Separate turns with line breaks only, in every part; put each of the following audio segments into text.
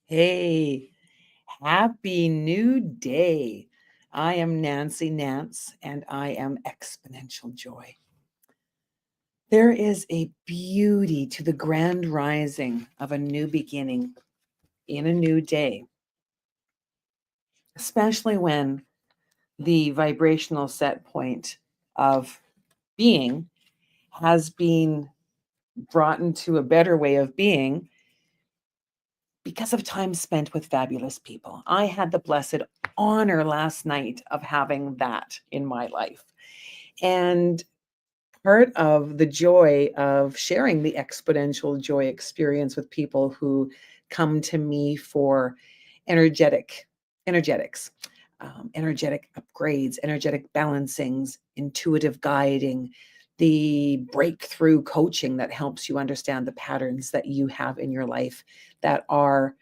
Hey, happy new day. I am Nance, and I am exponential joy. There is a beauty to the grand rising of a new beginning in a new day, especially when the vibrational set point of being has been brought into a better way of being because of time spent with fabulous people. I had the blessed honor last night of having that in my life. And part of the joy of sharing the exponential joy experience with people who come to me for energetics, energetic upgrades, energetic balancings, intuitive guiding, the breakthrough coaching that helps you understand the patterns that you have in your life that are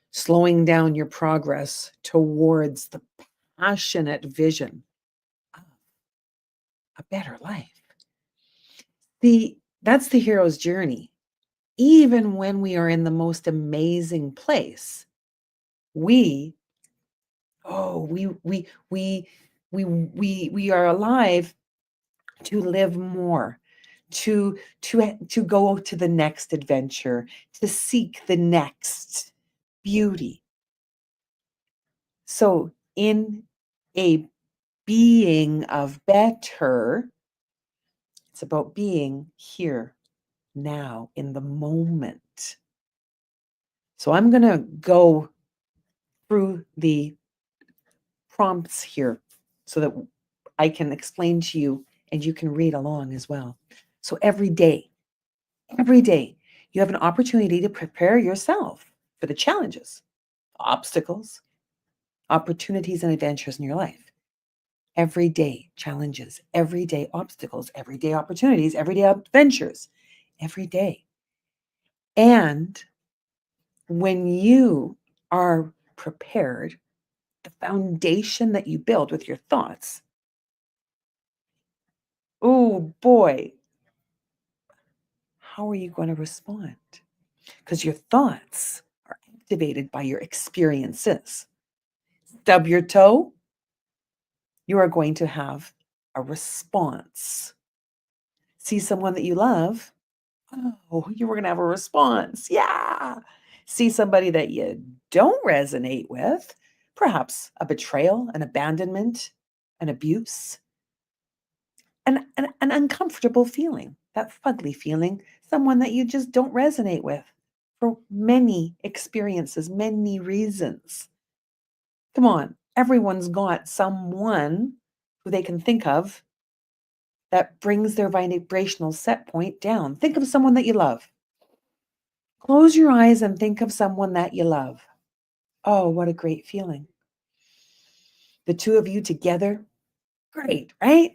slowing down your progress towards the passionate vision of a better life. That's the hero's journey. Even when we are in the most amazing place, we oh we are alive to live more, to go to the next adventure, to seek the next beauty. So in a being of better, it's about being here now in the moment. So I'm going to go through the prompts here so that I can explain to you and you can read along as well. So every day, you have an opportunity to prepare yourself for the challenges, obstacles, opportunities, and adventures in your life. Every day, challenges, every day, obstacles, every day, opportunities, every day, adventures, every day. And when you are prepared, the foundation that you build with your thoughts, oh boy, how are you going to respond? Because your thoughts are activated by your experiences. Stub your toe, you are going to have a response. See someone that you love, oh, you were going to have a response. Yeah. See somebody that you don't resonate with, perhaps a betrayal, an abandonment, an abuse, an uncomfortable feeling, that fugly feeling, someone that you just don't resonate with for many experiences, many reasons. Come on, everyone's got someone who they can think of that brings their vibrational set point down. Think of someone that you love. Close your eyes and think of someone that you love. Oh, what a great feeling. The two of you together, great, right?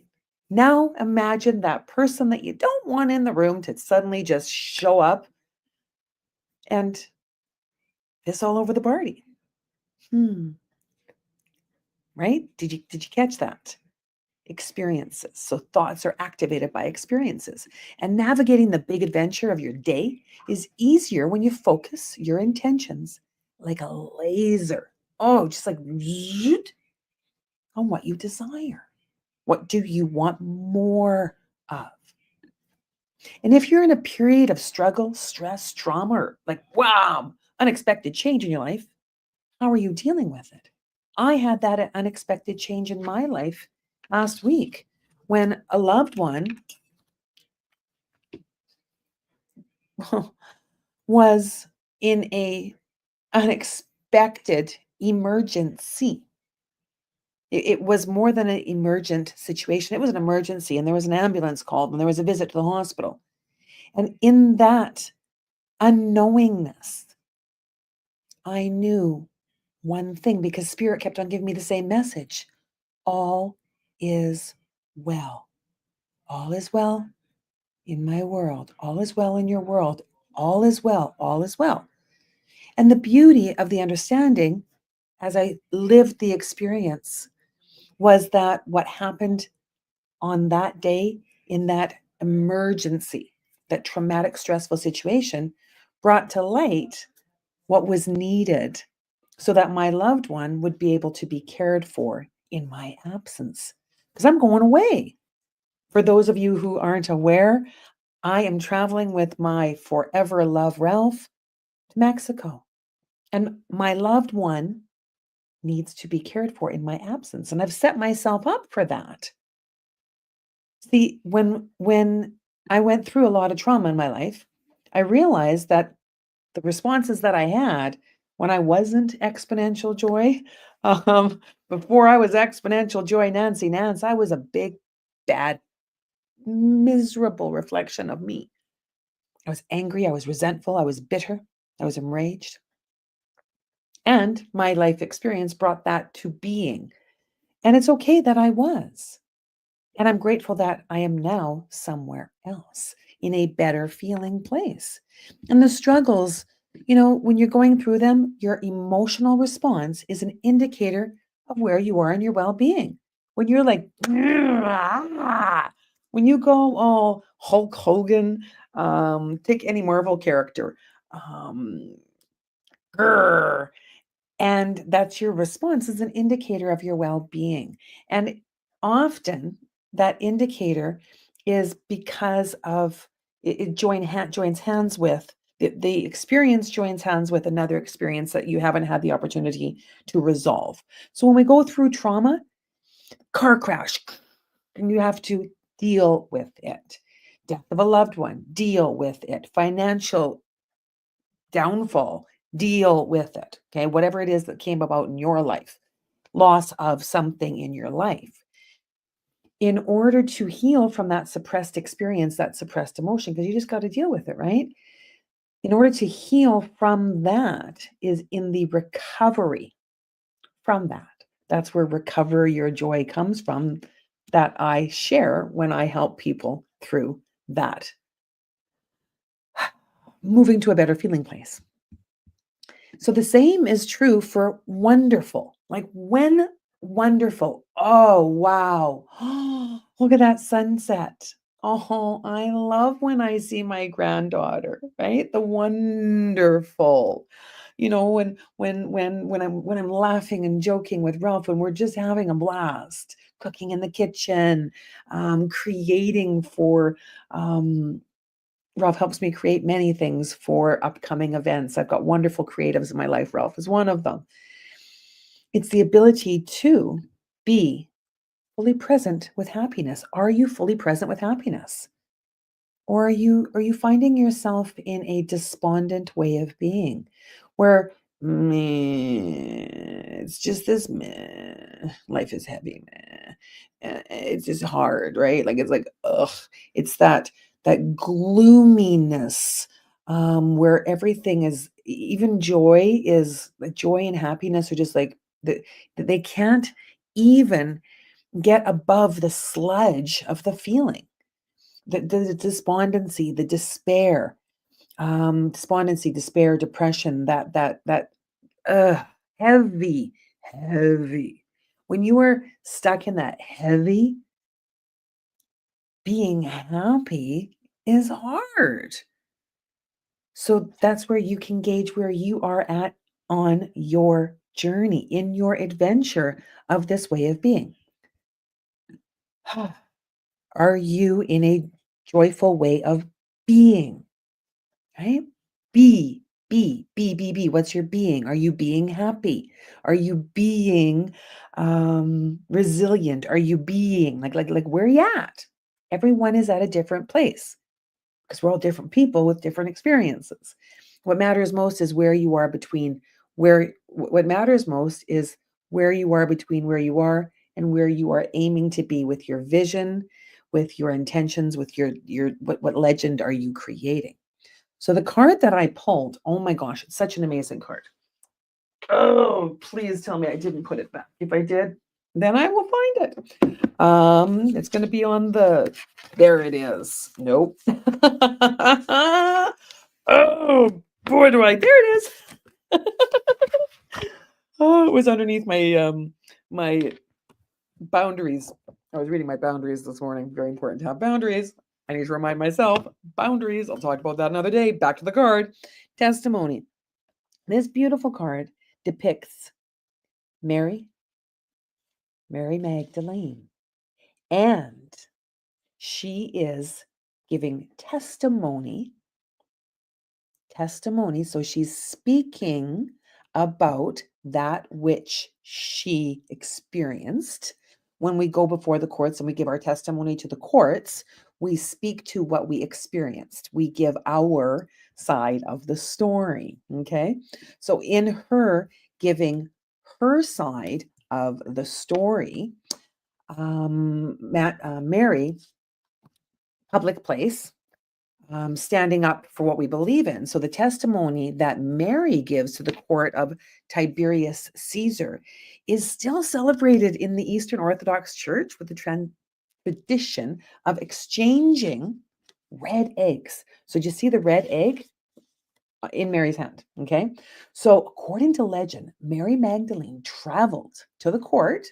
Now imagine that person that you don't want in the room to suddenly just show up and piss all over the party. Right? Did you catch that? Experiences. So thoughts are activated by experiences. And navigating the big adventure of your day is easier when you focus your intentions like a laser. Oh, just like zoot, on what you desire. What do you want more of? And if you're in a period of struggle, stress, trauma, or like, wow, unexpected change in your life, how are you dealing with it? I had that unexpected change in my life last week when a loved one was in a unexpected emergency. It was more than an emergent situation. It was an emergency, and there was an ambulance called, and there was a visit to the hospital. And in that unknowingness, I knew one thing because Spirit kept on giving me the same message. All is well. All is well in my world. All is well in your world. All is well. All is well. And the beauty of the understanding as I lived the experience was that what happened on that day in that emergency, that traumatic, stressful situation, brought to light what was needed so that my loved one would be able to be cared for in my absence. Because I'm going away. For those of you who aren't aware, I am traveling with my forever love Ralph to Mexico. And my loved one needs to be cared for in my absence. And I've set myself up for that. See, when I went through a lot of trauma in my life, I realized that the responses that I had when I wasn't exponential joy, um, before I was exponential joy Nance, I was a big, bad, miserable reflection of me. I was angry, I was resentful, I was bitter, I was enraged. And my life experience brought that to being. And it's okay that I was. And I'm grateful that I am now somewhere else in a better feeling place. And the struggles, when you're going through them, your emotional response is an indicator of where you are in your well being. When you're like, when you go all Hulk Hogan, take any Marvel character, um, grr, and that's your response is an indicator of your well-being. And often that indicator is because of joins hands with the experience joins hands with another experience that you haven't had the opportunity to resolve. So when we go through trauma, car crash, and you have to deal with it. Death of a loved one, deal with it. Financial downfall, deal with it. Okay. Whatever it is that came about in your life, loss of something in your life. In order to heal from that suppressed experience, that suppressed emotion, because you just got to deal with it, right? In order to heal from that is in the recovery from that. That's where recover your joy comes from, that I share when I help people through that. Moving to a better feeling place. So the same is true for wonderful. Like when wonderful. Oh, wow. Look at that sunset. Oh, I love when I see my granddaughter, right? The wonderful. When I'm laughing and joking with Ralph and we're just having a blast, cooking in the kitchen, creating for Ralph helps me create many things for upcoming events. I've got wonderful creatives in my life. Ralph is one of them. It's the ability to be fully present with happiness. Are you fully present with happiness? Or are you finding yourself in a despondent way of being where meh, it's just this meh, life is heavy, meh, it's just hard, right? Like it's like ugh, it's that gloominess where everything is even joy is like joy and happiness are just like they can't even get above the sludge of the feeling, the despondency, the despair, despair, depression, that uh, heavy, heavy. When you are stuck in that heavy, being happy is hard. So that's where you can gauge where you are at on your journey, in your adventure of this way of being. Are you in a joyful way of being? Right? Be. What's your being? Are you being happy? Are you being resilient? Are you being like where are you at? Everyone is at a different place because we're all different people with different experiences. What matters most is where you are between what matters most is where you are between where you are and where you are aiming to be with your vision, with your intentions, with your what legend are you creating? So the card that I pulled, oh my gosh, it's such an amazing card. Oh, please tell me I didn't put it back. If I did, then I will find it. It's going to be on there it is. Nope. Oh, boy, there it is. Oh, it was underneath my boundaries. I was reading my boundaries this morning. Very important to have boundaries. I need to remind myself, boundaries. I'll talk about that another day. Back to the card. Testimony. This beautiful card depicts Mary, Mary Magdalene, and she is giving testimony. So she's speaking about that which she experienced. When we go before the courts and we give our testimony to the courts, we speak to what we experienced. We give our side of the story. Okay. So in her giving her side of the story, Mary, public place, standing up for what we believe in. So the testimony that Mary gives to the court of Tiberius Caesar is still celebrated in the Eastern Orthodox Church with the tradition of exchanging red eggs. So do you see the red egg in Mary's hand? Okay. So according to legend, Mary Magdalene traveled to the court,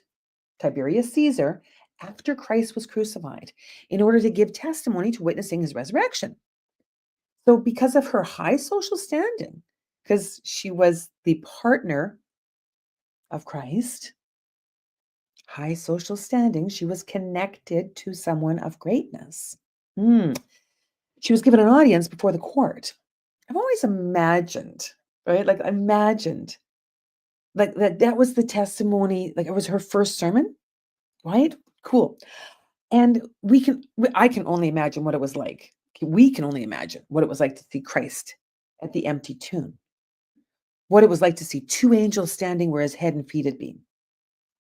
Tiberius Caesar, after Christ was crucified in order to give testimony to witnessing his resurrection. So because of her high social standing, because she was the partner of Christ, high social standing, she was connected to someone of greatness. Hmm. She was given an audience before the court. I've always imagined, right? Like imagined, like that was the testimony, like it was her first sermon, right? Cool. And I can only imagine what it was like. We can only imagine what it was like to see Christ at the empty tomb. What it was like to see two angels standing where his head and feet had been.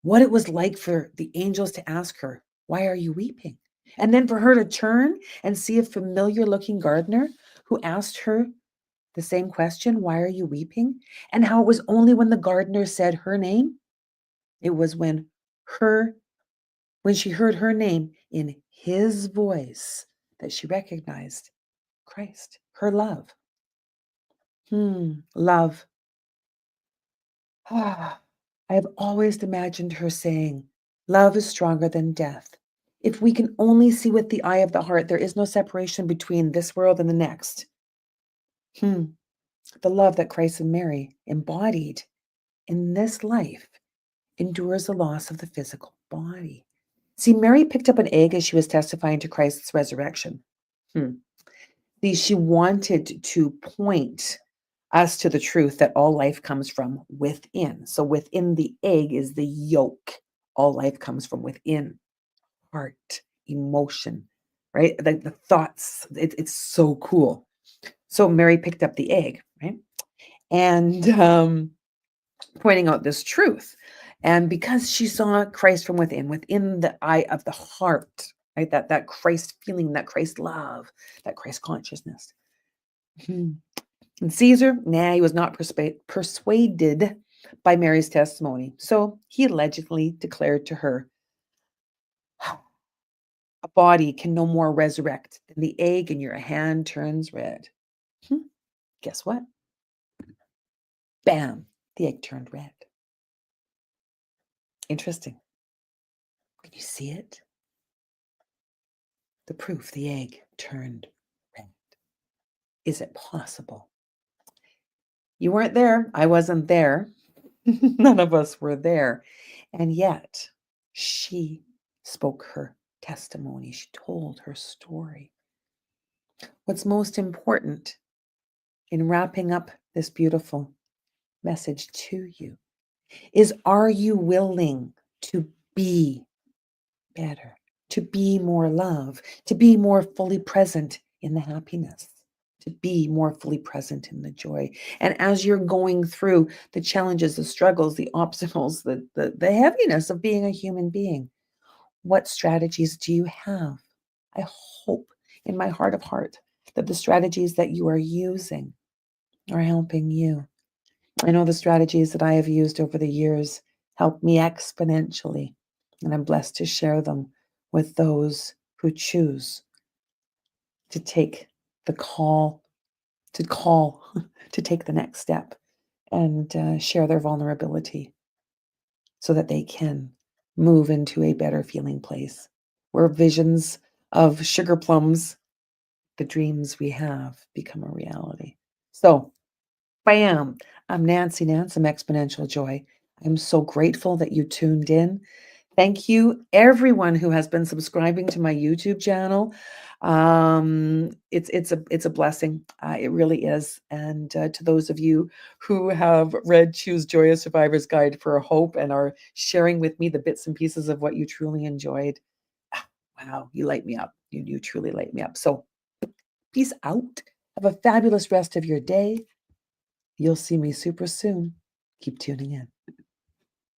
What it was like for the angels to ask her, "Why are you weeping?" And then for her to turn and see a familiar looking gardener who asked her the same question, "Why are you weeping?" And how it was only when the gardener said her name, it was her when she heard her name in his voice that she recognized Christ, her love. Love. Ah, I have always imagined her saying, "Love is stronger than death. If we can only see with the eye of the heart, there is no separation between this world and the next." Hmm. The love that Christ and Mary embodied in this life endures the loss of the physical body. See, Mary picked up an egg as she was testifying to Christ's resurrection. Hmm. See, she wanted to point us to the truth that all life comes from within. So within the egg is the yolk. All life comes from within. Heart, emotion, right? The thoughts. It's so cool. So Mary picked up the egg, right? And pointing out this truth. And because she saw Christ from within the eye of the heart, right? That Christ feeling, that Christ love, that Christ consciousness. Hmm. And Caesar, he was not persuaded by Mary's testimony. So he allegedly declared to her, "A body can no more resurrect than the egg in your hand turns red." Hmm. Guess what? Bam, the egg turned red. Interesting. Can you see it? The proof the egg turned red. Is it possible? You weren't there. I wasn't there. None of us were there. And yet, she spoke her testimony. She told her story. What's most important in wrapping up this beautiful message to you is, are you willing to be better, to be more love, to be more fully present in the happiness, to be more fully present in the joy? And as you're going through the challenges, the struggles, the obstacles, the heaviness of being a human being, what strategies do you have? I hope in my heart of heart that the strategies that you are using are helping you. I know the strategies that I have used over the years help me exponentially, and I'm blessed to share them with those who choose to take the call, to take the next step and share their vulnerability so that they can move into a better feeling place where visions of sugar plums, the dreams we have, become a reality. So Bam! I'm Nancy Nance, I'm Exponential Joy. I'm so grateful that you tuned in. Thank you, everyone who has been subscribing to my YouTube channel. It's a blessing. It really is. And to those of you who have read Choose Joy: A Survivor's Guide for Hope and are sharing with me the bits and pieces of what you truly enjoyed. ah, Wow, you light me up. You truly light me up. So peace out. Have a fabulous rest of your day. You'll see me super soon. Keep tuning in.